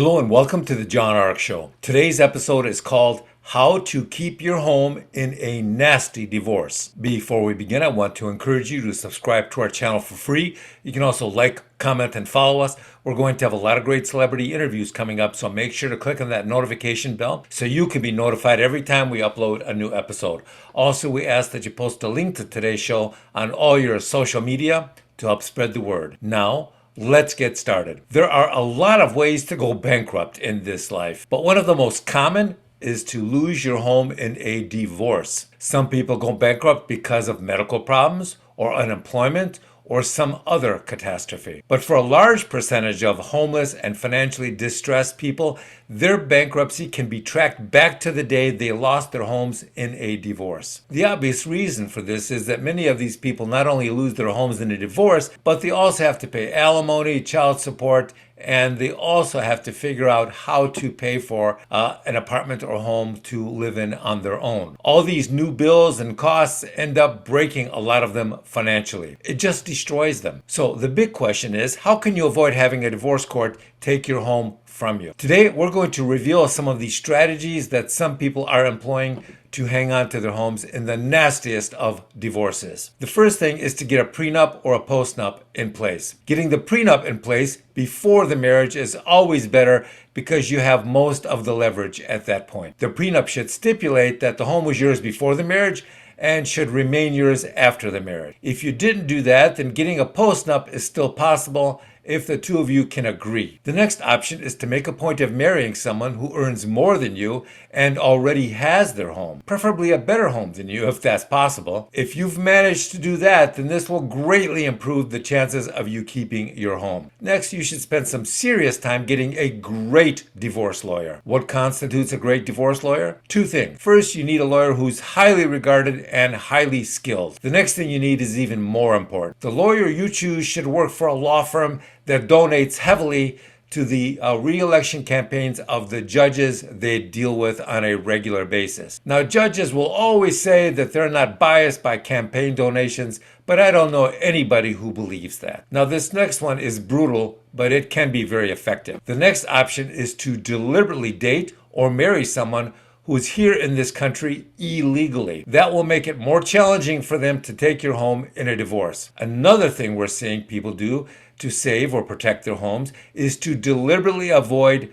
Hello and welcome to the John Ark Show. Today's episode is called How to Keep Your Home in a Nasty Divorce. Before we begin, I want to encourage you to subscribe to our channel for free. You can also like, comment, and follow us. We're going to have a lot of great celebrity interviews coming up, so make sure to click on that notification bell so you can be notified every time we upload a new episode. Also, we ask that you post a link to today's show on all your social media to help spread the word. Now, let's get started. There are a lot of ways to go bankrupt in this life, but one of the most common is to lose your home in a divorce. Some people go bankrupt because of medical problems or unemployment or some other catastrophe. But for a large percentage of homeless and financially distressed people, their bankruptcy can be tracked back to the day they lost their homes in a divorce. The obvious reason for this is that many of these people not only lose their homes in a divorce, but they also have to pay alimony, child support, and they also have to figure out how to pay for an apartment or home to live in on their own. All these new bills and costs end up breaking a lot of them financially. It just destroys them. So the big question is, how can you avoid having a divorce court take your home from you? Today, we're going to reveal some of the strategies that some people are employing to hang on to their homes in the nastiest of divorces. The first thing is to get a prenup or a postnup in place. Getting the prenup in place before the marriage is always better because you have most of the leverage at that point. The prenup should stipulate that the home was yours before the marriage and should remain yours after the marriage. If you didn't do that, then getting a postnup is still possible if the two of you can agree. The next option is to make a point of marrying someone who earns more than you and already has their home, preferably a better home than you if that's possible. If you've managed to do that, then this will greatly improve the chances of you keeping your home. Next, you should spend some serious time getting a great divorce lawyer. What constitutes a great divorce lawyer? Two things. First, you need a lawyer who's highly regarded and highly skilled. The next thing you need is even more important. The lawyer you choose should work for a law firm that donates heavily to the re-election campaigns of the judges they deal with on a regular basis. Now, judges will always say that they're not biased by campaign donations, but I don't know anybody who believes that. Now, this next one is brutal, but it can be very effective. The next option is to deliberately date or marry someone who is here in this country illegally. That will make it more challenging for them to take your home in a divorce. Another thing we're seeing people do to save or protect their homes is to deliberately avoid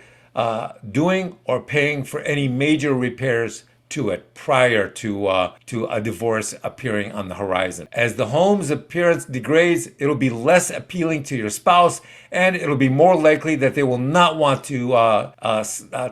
doing or paying for any major repairs to it prior to a divorce appearing on the horizon. As the home's appearance degrades, it'll be less appealing to your spouse, and it'll be more likely that they will not want to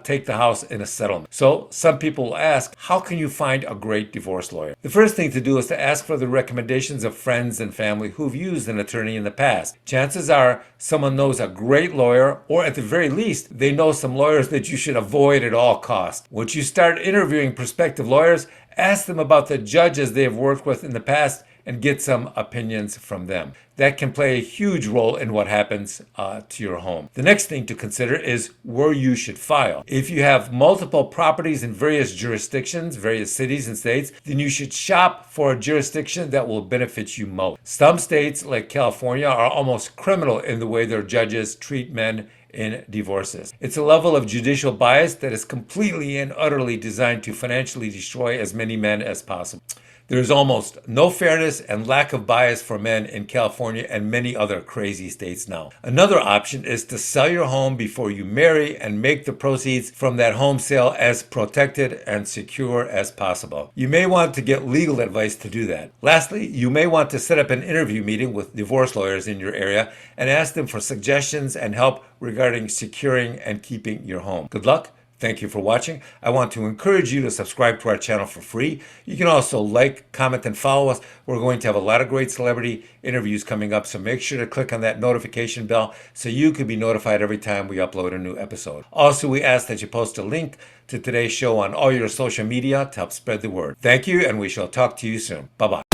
take the house in a settlement. So some people will ask, how can you find a great divorce lawyer? The first thing to do is to ask for the recommendations of friends and family who've used an attorney in the past. Chances are someone knows a great lawyer, or at the very least, they know some lawyers that you should avoid at all costs. Once you start interviewing prospective lawyers, ask them about the judges they have worked with in the past and get some opinions from them. That can play a huge role in what happens to your home. The next thing to consider is where you should file. If you have multiple properties in various jurisdictions, various cities and states, then you should shop for a jurisdiction that will benefit you most. Some states, like California, are almost criminal in the way their judges treat men in divorces. It's a level of judicial bias that is completely and utterly designed to financially destroy as many men as possible. There is almost no fairness and lack of bias for men in California and many other crazy states now. Another option is to sell your home before you marry and make the proceeds from that home sale as protected and secure as possible. You may want to get legal advice to do that. Lastly, you may want to set up an interview meeting with divorce lawyers in your area and ask them for suggestions and help regarding securing and keeping your home. Good luck. Thank you for watching. I want to encourage you to subscribe to our channel for free. You can also like, comment, and follow us. We're going to have a lot of great celebrity interviews coming up, so make sure to click on that notification bell so you can be notified every time we upload a new episode. Also, we ask that you post a link to today's show on all your social media to help spread the word. Thank you, and we shall talk to you soon. Bye-bye.